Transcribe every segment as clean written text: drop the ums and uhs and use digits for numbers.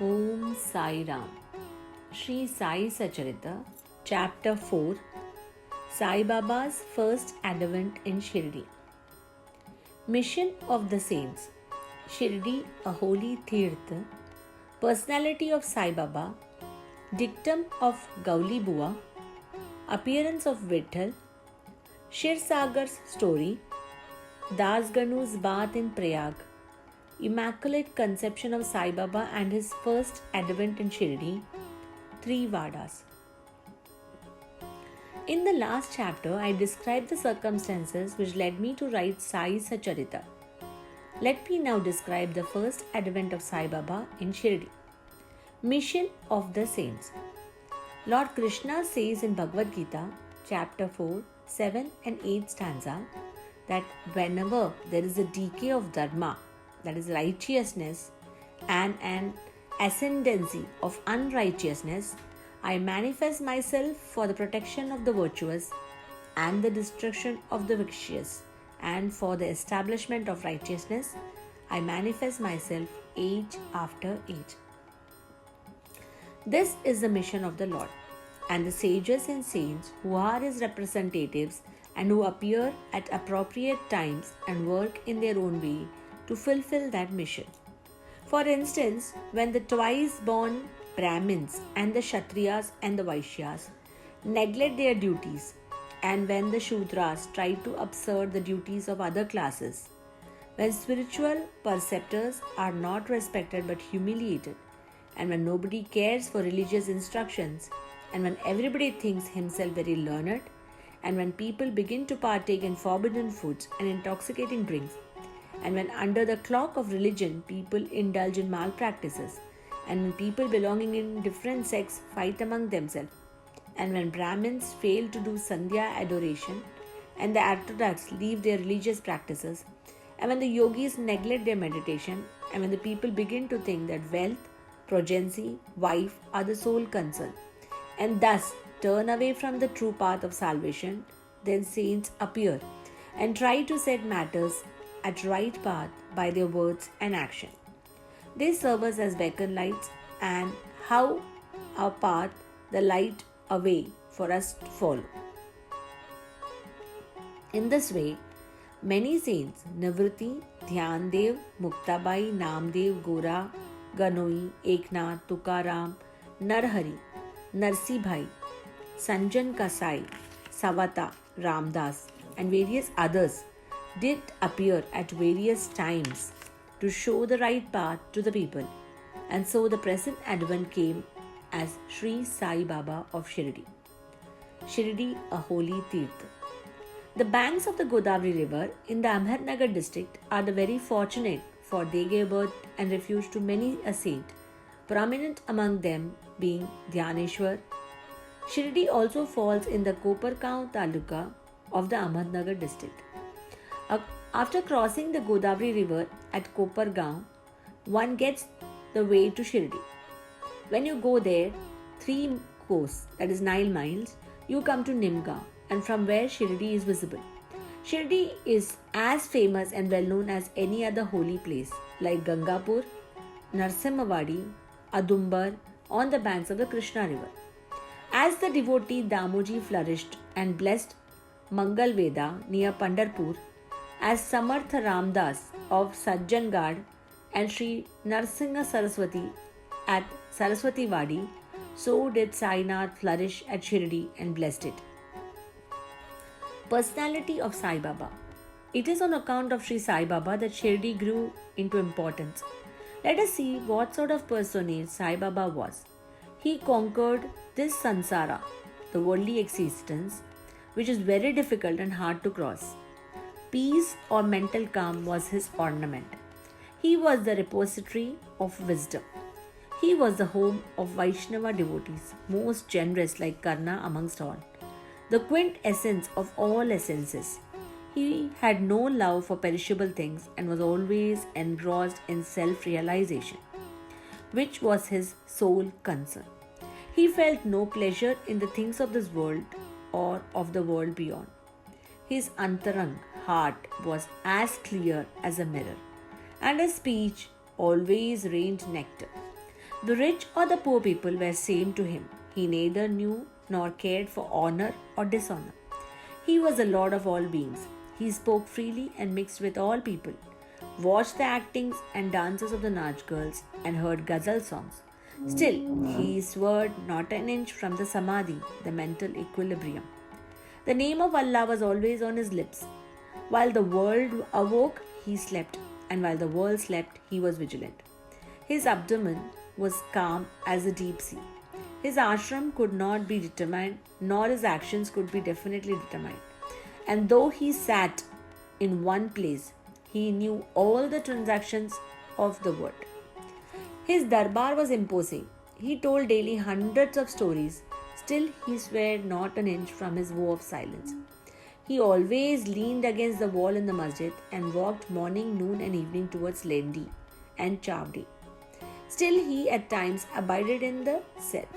Om Sai Ram. Sri Sai Sacharita, Chapter 4, Sai Baba's First Advent in Shirdi. Mission of the Saints. Shirdi, a holy Tirtha. Personality of Sai Baba. Dictum of Gauli Bua. Appearance of Vitthal. Shirsagar's story. Das Ganu's bath in Prayag. Immaculate Conception of Sai Baba and his first advent in Shirdi. 3 Vadas. In the last chapter, I described the circumstances which led me to write Sai Sacharita. Let me now describe the first advent of Sai Baba in Shirdi. Mission of the Saints. Lord Krishna says in Bhagavad Gita, chapter 4, 7 and 8 stanza, that whenever there is a decay of dharma, that is righteousness, and an ascendancy of unrighteousness, I manifest myself for the protection of the virtuous and the destruction of the vicious, and for the establishment of righteousness, I manifest myself age after age. This is the mission of the Lord, and the sages and saints who are his representatives and who appear at appropriate times and work in their own way to fulfill that mission. For instance, when the twice born Brahmins and the Kshatriyas and the Vaishyas neglect their duties, and when the Shudras try to usurp the duties of other classes, when spiritual preceptors are not respected but humiliated, and when nobody cares for religious instructions, and when everybody thinks himself very learned, and when people begin to partake in forbidden foods and intoxicating drinks, and when under the cloak of religion people indulge in malpractices, and when people belonging in different sects fight among themselves, and when Brahmins fail to do Sandhya adoration, and the Orthodox leave their religious practices, and when the yogis neglect their meditation, and when the people begin to think that wealth, progeny, wife are the sole concern, and thus turn away from the true path of salvation, then saints appear and try to set matters at right path by their words and action. They serve us as beacon lights and how our path the light a way for us to follow. In this way, many saints, Nivritti, Dhyandev, Muktabai, Namdev, Gora, Ganoi, Eknath, Tukaram, Narhari, Narsi Bhai, Sanjan Kasai, Savata, Ramdas, and various others did appear at various times to show the right path to the people, and so the present advent came as Sri Sai Baba of Shirdi. Shirdi, a holy Tirtha. The banks of the Godavari river in the Ahmednagar district are the very fortunate, for they gave birth and refuge to many a saint, prominent among them being Dhyaneshwar. Shirdi also falls in the Kopargaon Taluka of the Ahmednagar district. After crossing the Godavari river at Kopargaon, one gets the way to Shirdi. When you go there, 3 course, that is 9 miles, you come to Nimgaon, and from where Shirdi is visible. Shirdi is as famous and well known as any other holy place like Gangapur, Narsimhavadi, Adumbar on the banks of the Krishna river. As the devotee Damoji flourished and blessed Mangalveda near Pandharpur, as Samartha Ramdas of Sajjangad and Sri Narsingha Saraswati at Saraswati Wadi, so did Sainath flourish at Shirdi and blessed it. Personality of Sai Baba. It is on account of Sri Sai Baba that Shirdi grew into importance. Let us see what sort of personage Sai Baba was. He conquered this sansara, the worldly existence, which is very difficult and hard to cross. Peace or mental calm was his ornament. He was the repository of wisdom. He was the home of Vaishnava devotees, most generous like Karna amongst all, the quintessence of all essences. He had no love for perishable things and was always engrossed in self-realization, which was his sole concern. He felt no pleasure in the things of this world or of the world beyond. His antarang heart was as clear as a mirror, and his speech always rained nectar. The rich or the poor people were same to him. He neither knew nor cared for honor or dishonor. He was the Lord of all beings. He spoke freely and mixed with all people, watched the actings and dances of the Nach girls, and heard ghazal songs. Still, he swerved not an inch from the samadhi, the mental equilibrium. The name of Allah was always on his lips. While the world awoke, he slept, and while the world slept, he was vigilant. His abdomen was calm as a deep sea. His ashram could not be determined, nor his actions could be definitely determined. And though he sat in one place, he knew all the transactions of the world. His darbar was imposing. He told daily hundreds of stories. Still, he swayed not an inch from his vow of silence. He always leaned against the wall in the masjid and walked morning, noon, and evening towards Lendi and Chavdi. Still, he at times abided in the self.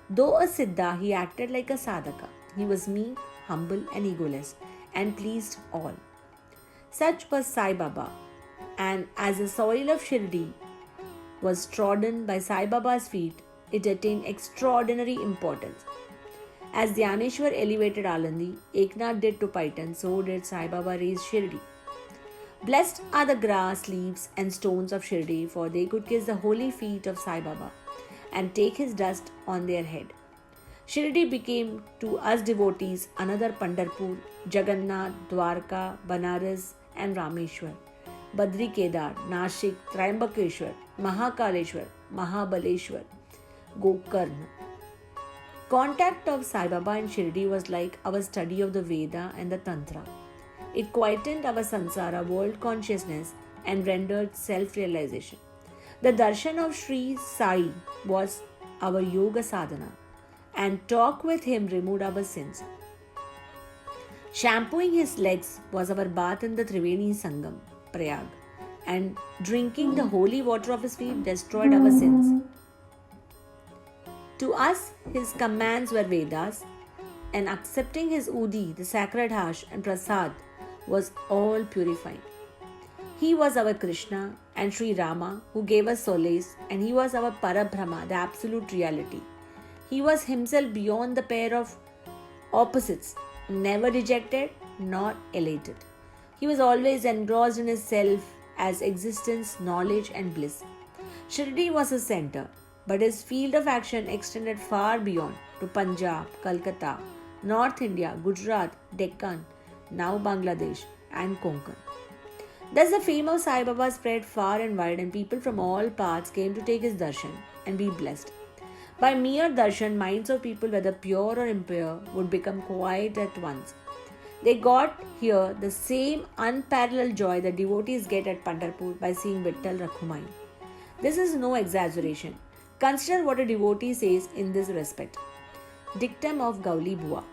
Though a siddha, he acted like a sadhaka. He was meek, humble, and egoless, and pleased all. Such was Sai Baba, and as the soil of Shirdi was trodden by Sai Baba's feet, it attained extraordinary importance. As Dhyaneshwar elevated Alandi, Eknath did to Paitan, so did Sai Baba raise Shirdi. Blessed are the grass, leaves, and stones of Shirdi, for they could kiss the holy feet of Sai Baba and take his dust on their head. Shirdi became to us devotees another Pandharpur, Jagannath, Dwarka, Banaras, and Rameshwar, Badri Kedar, Nashik, Triambakeshwar, Mahakaleshwar, Mahabaleshwar, Gokarna. Contact of Sai Baba and Shirdi was like our study of the Veda and the Tantra. It quietened our samsara world consciousness and rendered self-realization. The darshan of Sri Sai was our yoga sadhana, and talk with him removed our sins. Shampooing his legs was our bath in the Triveni Sangam, Prayag, and drinking the holy water of his feet destroyed our sins. To us, his commands were Vedas, and accepting his Udi, the sacred hash, and Prasad was all purifying. He was our Krishna and Sri Rama who gave us solace, and he was our Parabrahma, the absolute reality. He was himself beyond the pair of opposites, never rejected nor elated. He was always engrossed in his self as existence, knowledge, and bliss. Shirdi was his center, but his field of action extended far beyond to Punjab, Calcutta, North India, Gujarat, Deccan, now Bangladesh, and Konkan. Thus, the fame of Sai Baba spread far and wide, and people from all parts came to take his darshan and be blessed. By mere darshan, minds of people, whether pure or impure, would become quiet at once. They got here the same unparalleled joy that devotees get at Pandharpur by seeing Vittal Rakhumayi. This is no exaggeration. Consider what a devotee says in this respect. Dictum of Gauli Bua.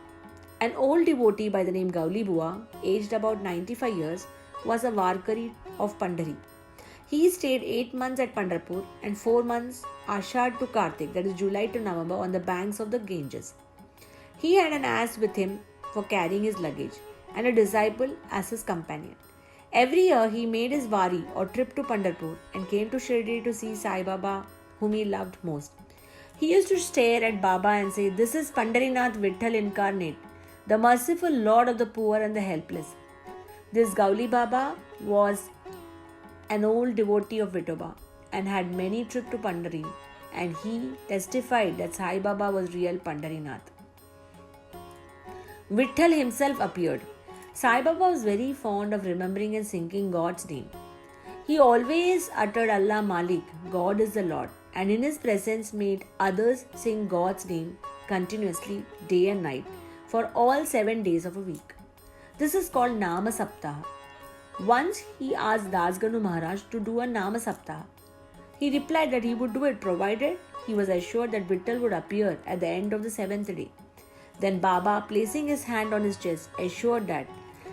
An old devotee by the name Gauli Bua, aged about 95 years, was a Varkari of Pandhari. He stayed 8 months at Pandharpur and 4 months Ashad to Kartik, that is July to November, on the banks of the Ganges. He had an ass with him for carrying his luggage and a disciple as his companion. Every year he made his wari or trip to Pandharpur and came to Shirdi to see Sai Baba, whom he loved most. He used to stare at Baba and say, "This is Pandharinath Vitthal incarnate, the merciful Lord of the poor and the helpless." This Gauli Baba was an old devotee of Vithoba and had many trips to Pandhari, and he testified that Sai Baba was real Pandharinath. Vitthal himself appeared. Sai Baba was very fond of remembering and singing God's name. He always uttered Allah Malik, God is the Lord, and in his presence made others sing God's name continuously day and night for all 7 days of a week. This is called Nama Saptaha. Once he asked Dasganu Maharaj to do a Nama Saptaha. He replied that he would do it provided he was assured that Vittal would appear at the end of the 7th day. Then Baba, placing his hand on his chest, assured that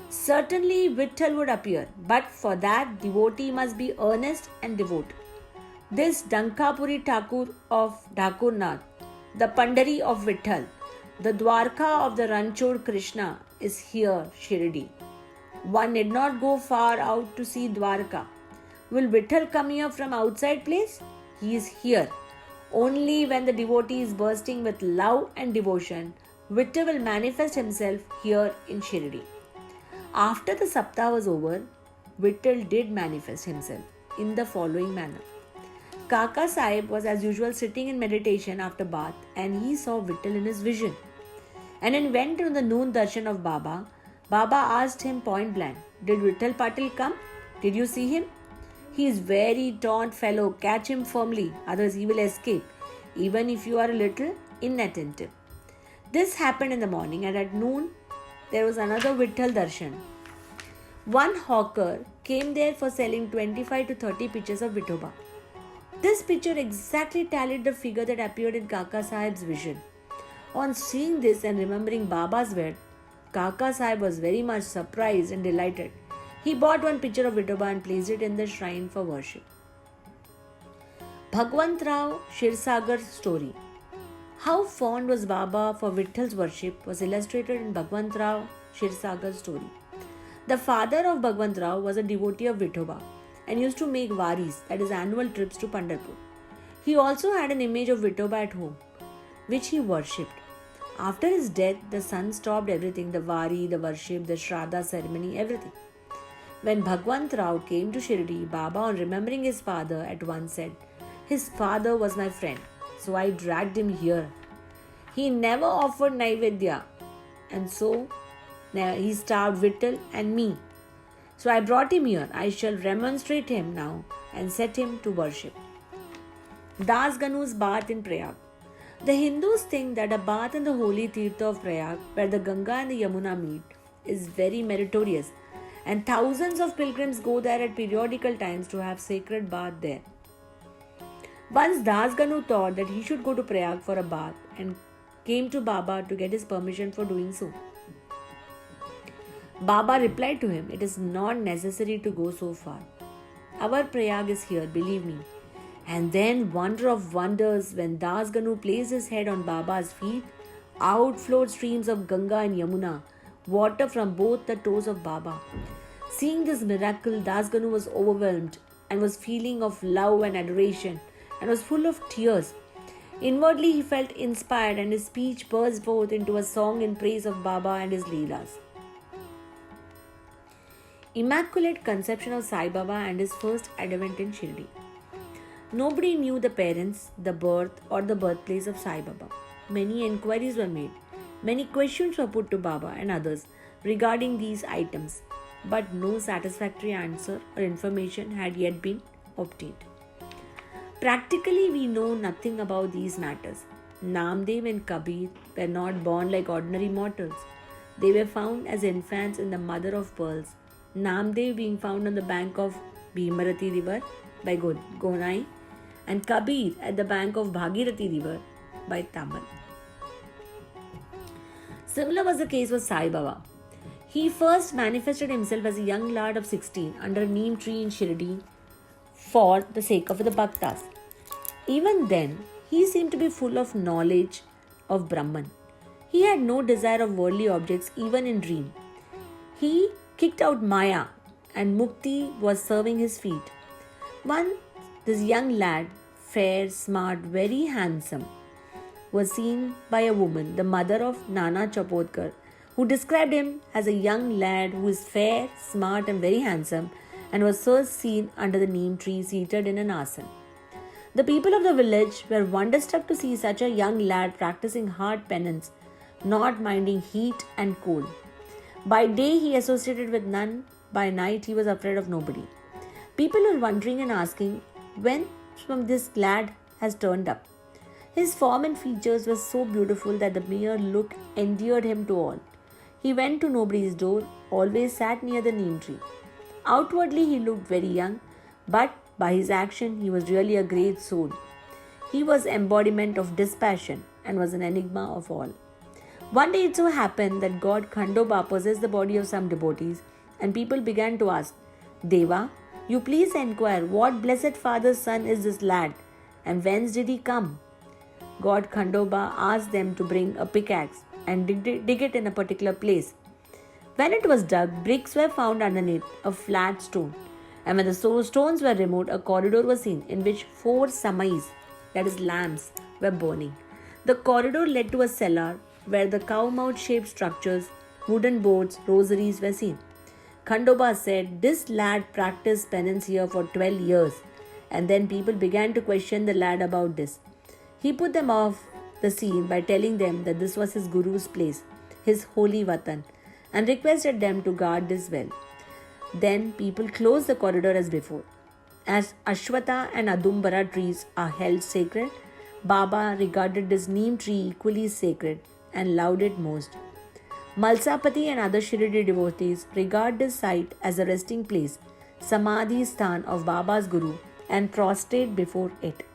certainly Vittal would appear, but for that devotee must be earnest and devout. This Dankapuri Thakur of Dhakurnath, the Pandhari of Vittal, the Dwarka of the Ranchod Krishna is here, Shirdi. One need not go far out to see Dwarka. Will Vittal come here from outside place? he is here. Only when the devotee is bursting with love and devotion, Vittal will manifest himself here in Shirdi. After the Saptah was over, Vittal did manifest himself in the following manner. Kaka Sahib was as usual sitting in meditation after bath and he saw Vittal in his vision. And then went to the noon darshan of Baba. Baba asked him point blank, "Did Vittal Patil come? Did you see him? He is very taunt fellow, catch him firmly, otherwise he will escape, even if you are a little inattentive." This happened in the morning, and at noon there was another Vittal darshan. One hawker came there for selling 25 to 30 pictures of Vithoba. This picture exactly tallied the figure that appeared in Kaka Sahib's vision. On seeing this and remembering Baba's word, Kaka Sahib was very much surprised and delighted. He bought one picture of Vithoba and placed it in the shrine for worship. Bhagwant Rao Shirsagar's story. How fond was Baba for Vittal's worship was illustrated in Bhagwant Rao Shirsagar's story. The father of Bhagwant Rao was a devotee of Vithoba and used to make waris, that is annual trips to Pandharpur. He also had an image of Vithoba at home, which he worshipped. After his death, the son stopped everything, the wari, the worship, the shraddha ceremony, everything. When Bhagwant Rao came to Shirdi, Baba, on remembering his father, at once said, "His father was my friend, so I dragged him here. He never offered Naivedya, and so he starved Vittal and me. So I brought him here. I shall remonstrate him now and set him to worship." Das Ganu's bath in Prayag. The Hindus think that a bath in the holy Tirtha of Prayag, where the Ganga and the Yamuna meet, is very meritorious, and thousands of pilgrims go there at periodical times to have sacred bath there. Once Das Ganu thought that he should go to Prayag for a bath and came to Baba to get his permission for doing so. Baba replied to him, "It is not necessary to go so far. Our Prayag is here, believe me." And then, wonder of wonders, when Das Ganu placed his head on Baba's feet, out flowed streams of Ganga and Yamuna, water from both the toes of Baba. Seeing this miracle, Das Ganu was overwhelmed and was feeling of love and adoration and was full of tears. Inwardly, he felt inspired and his speech burst forth into a song in praise of Baba and his Leelas. Immaculate Conception of Sai Baba and his first advent in Shirdi. Nobody knew the parents, the birth, or the birthplace of Sai Baba. Many enquiries were made. Many questions were put to Baba and others regarding these items, but no satisfactory answer or information had yet been obtained. Practically, we know nothing about these matters. Namdev and Kabir were not born like ordinary mortals. They were found as infants in the mother of pearls, Namdev being found on the bank of Bhimarati river by Gonai, and Kabir at the bank of Bhagirathi river by Tamil. Similar was the case with Sai Baba. He first manifested himself as a young lad of 16 under a neem tree in Shirdi for the sake of the Bhaktas. Even then, he seemed to be full of knowledge of Brahman. He had no desire of worldly objects even in dream. He kicked out Maya and Mukti was serving his feet. This young lad, fair, smart, very handsome, was seen by a woman, the mother of Nana Chapodkar, who described him as a young lad who is fair, smart and very handsome, and was first seen under the neem tree seated in an asana. The people of the village were wonderstruck to see such a young lad practicing hard penance, not minding heat and cold. By day he associated with none, by night he was afraid of nobody. People were wondering and asking when from this lad has turned up. His form and features were so beautiful that the mere look endeared him to all. He went to nobody's door, always sat near the neem tree. Outwardly he looked very young, but by his action he was really a great soul. He was embodiment of dispassion and was an enigma of all. One day it so happened that God Khandoba possessed the body of some devotees, and people began to ask, "Deva, you please inquire what blessed father's son is this lad, and whence did he come?" God Khandoba asked them to bring a pickaxe and dig it in a particular place. When it was dug, bricks were found underneath, a flat stone, And when the stones were removed, a corridor was seen in which 4 samais, that is lamps, were burning. The corridor led to a cellar where the cow mouth shaped structures, wooden boards, rosaries were seen. Khandoba said this lad practiced penance here for 12 years, and then people began to question the lad about this. He put them off the scene by telling them that this was his guru's place, his holy Vatan, and requested them to guard this well. Then people closed the corridor as before. As Ashwata and Adumbara trees are held sacred, Baba regarded this neem tree equally sacred and loved it most. Malsapati and other Shirdi devotees regard this site as a resting place, Samadhi Sthan of Baba's Guru, and prostrate before it.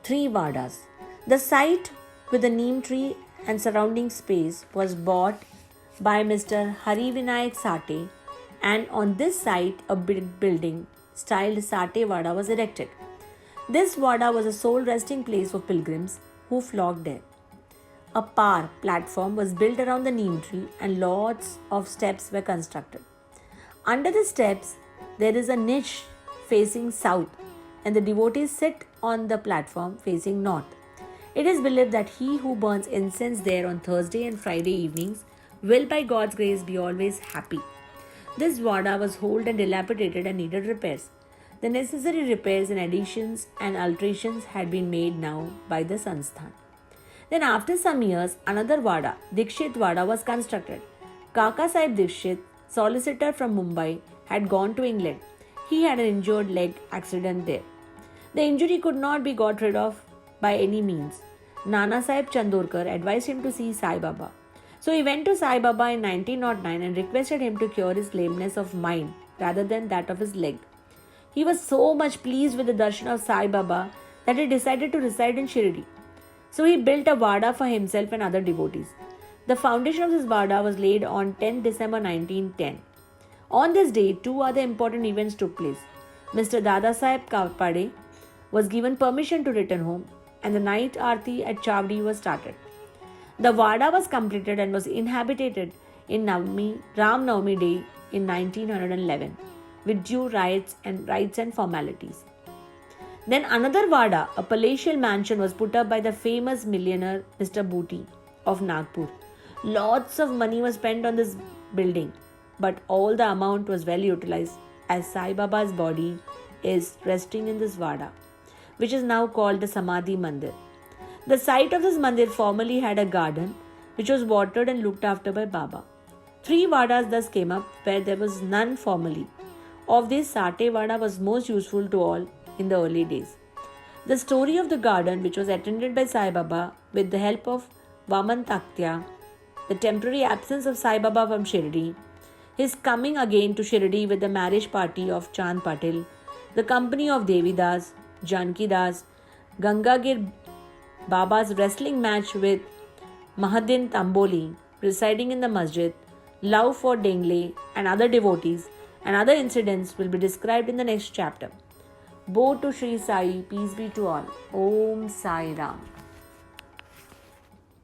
3 Vadas. The site with the neem tree and surrounding space was bought by Mr. Harivinayak Sate, and on this site a building styled Sate Vada was erected. This Vada was a sole resting place for pilgrims who flocked there. A par platform was built around the neem tree and lots of steps were constructed. Under the steps, there is a niche facing south, and the devotees sit on the platform facing north. It is believed that he who burns incense there on Thursday and Friday evenings will by God's grace be always happy. This Vada was old and dilapidated and needed repairs. The necessary repairs and additions and alterations had been made now by the Sansthan. Then after some years, another Vada, Dikshit Vada, was constructed. Kaka Sahib Dikshit, solicitor from Mumbai, had gone to England. He had an injured leg accident there. The injury could not be got rid of by any means. Nana Sahib Chandorkar advised him to see Sai Baba. So he went to Sai Baba in 1909 and requested him to cure his lameness of mind rather than that of his leg. He was so much pleased with the darshan of Sai Baba that he decided to reside in Shirdi. So he built a Vada for himself and other devotees. The foundation of this Vada was laid on 10 December 1910. On this day, 2 other important events took place. Mr. Dada Saheb Kapade was given permission to return home, and the night Aarti at Chavdi was started. The Vada was completed and was inhabited in Ram Navami Day in 1911 with due rites and formalities. Then another Vada, a palatial mansion, was put up by the famous millionaire Mr. Booty of Nagpur. Lots of money was spent on this building, but all the amount was well utilized as Sai Baba's body is resting in this Vada, which is now called the Samadhi Mandir. The site of this mandir formerly had a garden which was watered and looked after by Baba. 3 Vadas thus came up where there was none formerly. Of this, Sate Vada was most useful to all in the early days. The story of the garden, which was attended by Sai Baba with the help of Vaman Taktya, the temporary absence of Sai Baba from Shirdi, his coming again to Shirdi with the marriage party of Chand Patil, the company of Devi Das, Janki Das, Gangagir Baba's wrestling match with Mahadin Tamboli residing in the masjid, love for Dengle and other devotees, and other incidents will be described in the next chapter. Bo to Sri Sai, peace be to all. Om Sai Ram.